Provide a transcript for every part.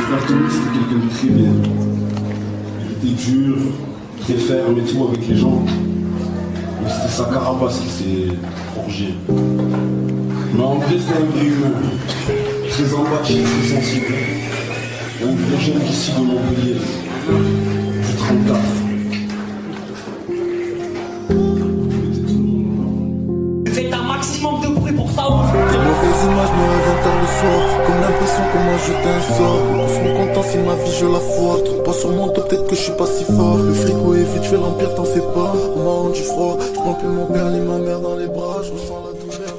frère Tony, c'était quelqu'un de très bien. Il était dur, très ferme et tout avec les gens. Mais c'était sa carapace qui s'est forgée. Mais en vrai, c'était un vrai humain. Très empathique, très sensible. Un vrai jeune d'ici de Montpellier. Du 34. Faites un maximum de bruit pour ça, ouf. Des mauvaises images me reviennent tard le soir. Comme l'impression qu'on m'a jeté un sort. Tous seront contents si ma vie je la foire. Trompe pas sur mon dos, peut-être que je suis pas si fort. Le frigo est vide, je fais l'empire, t'en fais pas. On m'a rendu froid, je prends plus mon père ni ma mère dans les bras. Je ressens la douleur.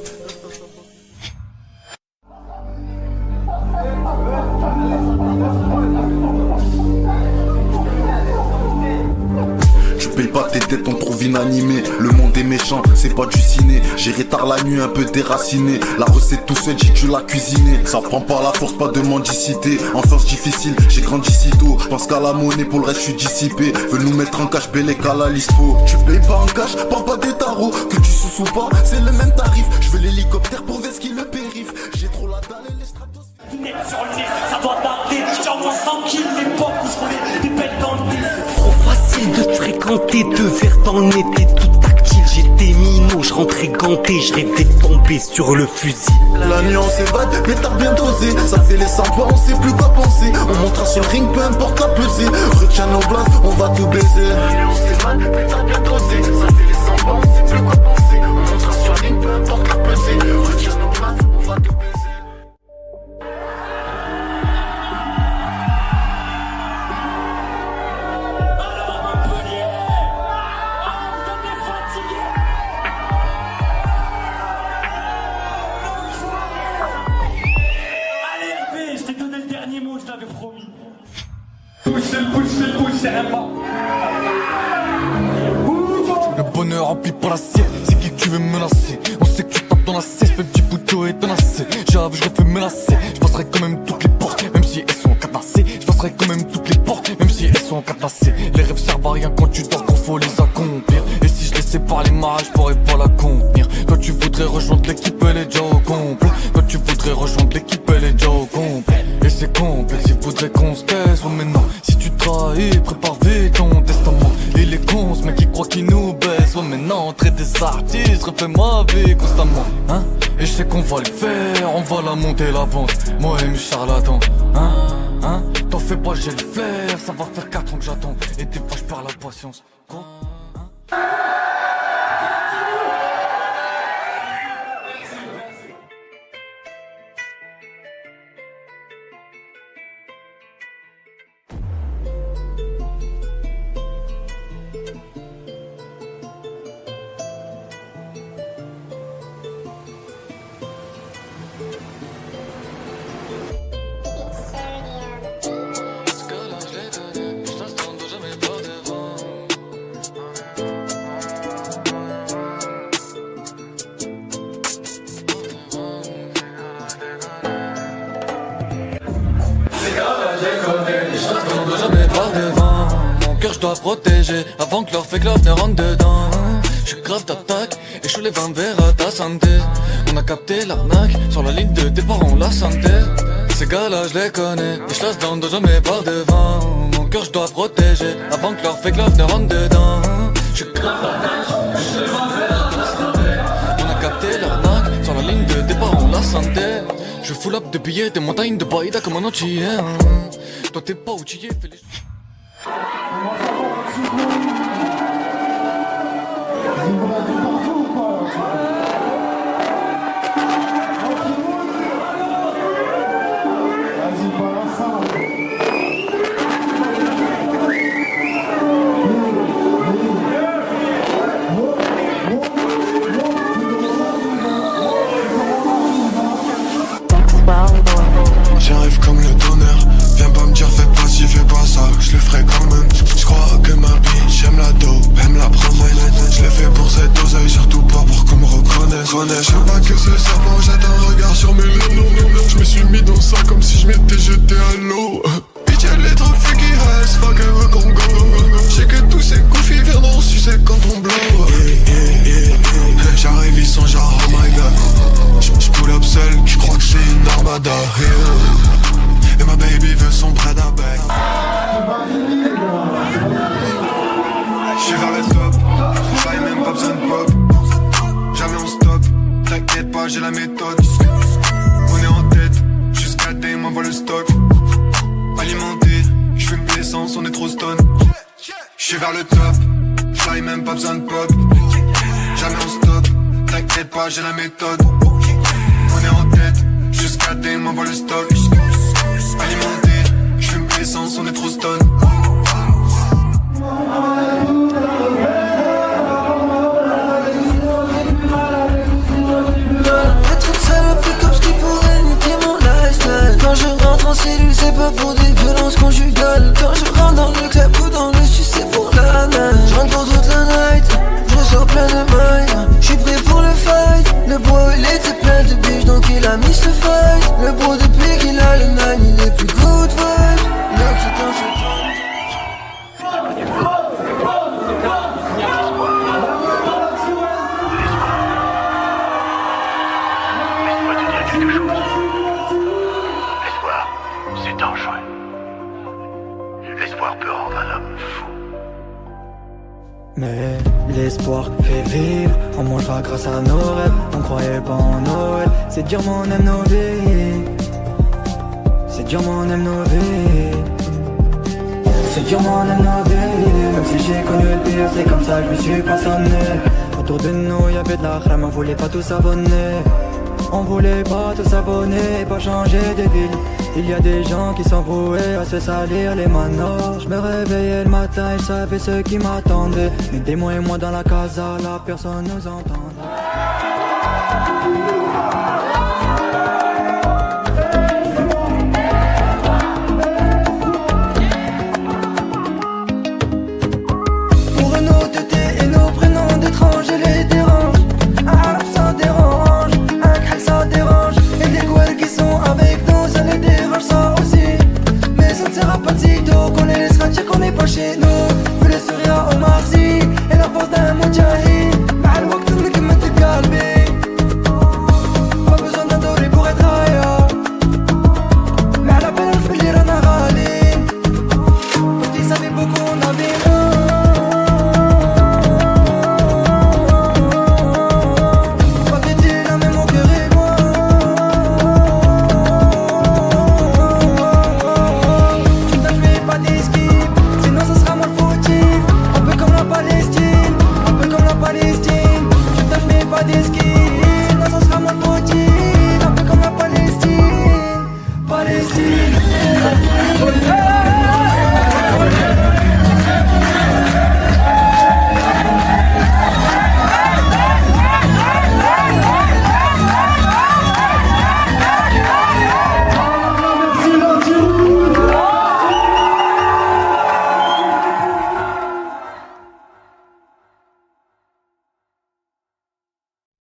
Tu payes pas tes dettes, on trouve inanimé. Le monde est méchant, c'est pas du ciné. J'irai tard la nuit, un peu déraciné. La recette tout seul, j'ai dû la cuisiner. Ça prend pas la force, pas de mendicité. Enfance difficile, j'ai grandi si tôt. Je pense qu'à la monnaie, pour le reste, je suis dissipé. Veulent nous mettre en cash, bélec à la lispo. Tu payes pas en cash, parle pas des tarots. Que tu sous ou pas, c'est le même tarif. Je veux l'hélicoptère pour Veski, le périph'. J'ai trop la dalle et les stratos. Net sur le nez, ça doit dater. J'ai au moins 100 kills, l'époque où je roulais des bêtes dans le nez. Trop facile de te fréquenter, deux verres dans le nez, t'es tout tactile. J'étais minot, je rentrais ganté, je rêvais de tomber sur le fusil. La nuit on s'évade, mais t'as bien dosé. Ça fait les 100 pas, on sait plus quoi penser. On montera sur le ring, peu importe la pesée. Retiens nos blasts, on va tout baiser. La nuit on s'évade, mais t'as bien dosé. Ça fait les 100 pas, on sait plus quoi penser. On montera sur le ring, peu importe la pesée. Retiens nos blasts, on va tout baiser. C'est un pas. Le bonheur rempli pour l'assiette, c'est qui tu veux menacer. On sait que tu tapes dans la cesse, le petit bouton est menacé. J'avoue, je le fais menacer. Je passerai quand même toutes les portes, même si elles sont cadenassées. Je passerai quand même toutes les portes, même si elles sont cadenassées. Les rêves servent à rien quand tu dors, quand faut les accomplir. Et si je laissais parler ma rage, je pourrais pas la contenir. Quand tu voudrais rejoindre l'équipe, elle est déjà au complet. Quand tu voudrais rejoindre l'équipe, elle est déjà au complet. Et c'est complexe, il faudrait qu'on se taise. Oh mais non, si tu trahis, prépare vite ton testament. Et les cons, ce mec qui croit qu'il nous baisse. Oh mais non, traite des artistes, refais ma vie constamment, hein. Et je sais qu'on va le faire, on va la monter la pente. Moi et mes charlatans, hein. T'en fais pas, j'ai le flair. Ça va faire 4 ans que j'attends. Et des fois je perds la patience. Quoi, hein. Je dois protéger avant que leur fait glove ne rentre dedans. Je suis grave d'attaque et je lève un verre à ta santé. On a capté l'arnaque sur la ligne de départ, on la sentait. Ces gars-là je les connais et je laisse dans le dos jamais par devant. Mon cœur je dois protéger avant que leur fait glove ne rentre dedans. Je suis grave d'attaque, je lève un verre à ta santé. On a capté l'arnaque sur la ligne de départ, on la sentait. Je full up de billets, des montagnes de baïda comme un entier. Toi t'es pas outillé, fais les... J'arrive comme le donneur, viens pas me dire fais pas ci, fais pas ça, je le ferai quand même. J'crois que ma bitch aime la dope, aime la promesse. Je l'ai fait pour cette oseille, surtout pas pour qu'on me reconnaisse. Je sais pas que ce serpent jette un regard sur mes lèvres. Je me suis mis dans ça comme si je m'étais jeté à l'eau. Bitch elle est trop freaky as fuck, elle veut qu'on go. J'sais que tous ces goofy viendront sucer quand on blow. J'arrive ils sont genre oh my god. Prada Hill. Et ma baby veut son Prada bag. J'suis vers le top, j'avais même pas besoin de pop. Jamais on stop, t'inquiète pas j'ai la méthode. On est en tête, jusqu'à day m'envoie le stock. Alimenté, j'fume de l'essence, on est trop stone. J'suis vers le top, j'avais même pas besoin de pop. Jamais on stop, t'inquiète pas j'ai la méthode. On est en tête, jusqu'à day m'envoie le stock. Alimenté, j'fume de l'essence, on est trop stone. Quand je rentre en cellule, c'est pas pour des violences conjugales. Quand je rentre dans le club ou dans le sud, c'est pour la night. Je rentre pour toute la night, je sors plein de mailles. Je suis prêt pour le fight. Le bro il était plein de biches donc il a mis le fight. Le bro depuis qu'il a le 9, il est plus good vibe. L'Occident se mais l'espoir fait vivre, on mangera grâce à nos rêves. On croyait pas en Noël, c'est dur mais on aime nos vies. C'est dur mais on aime nos vies. C'est dur mais on aime nos vies. Même si j'ai connu le pire, c'est comme ça que je me suis façonné. Autour de nous y'avait de la crème, on voulait pas tous s'abonner. On voulait pas tous s'abonner et pas changer de ville. Il y a des gens qui sont voués à se salir les manos. Je me réveillais le matin, ils savaient ce qui m'attendait. Mais des mois et moi dans la casa, la personne nous entendait. pour nos têtes et nos prénoms d'étrangers les dérange. Ah, ça dérange, un crâne ça dérange. Et les gueules qui sont avec nous, ça les dérange ça aussi. Mais ça ne sera pas de sitôt qu'on les laissera dire qu'on n'est pas chez nous. Vu le sourire au Marcy et la force d'un moudjahid. مع الوقت نكمل قلبي. Pas besoin d'un dolly pour être ailleurs. مع la peine في اللي رانا غاليين. Quand ils savaient beaucoup on avait pas t'étais là même mon cœur et moi. Tu ne fais pas d'esquive, sinon ça sera moi le fautif. Un peu comme la Palestine, un peu comme la Palestine. Tu ne fais pas d'esquive.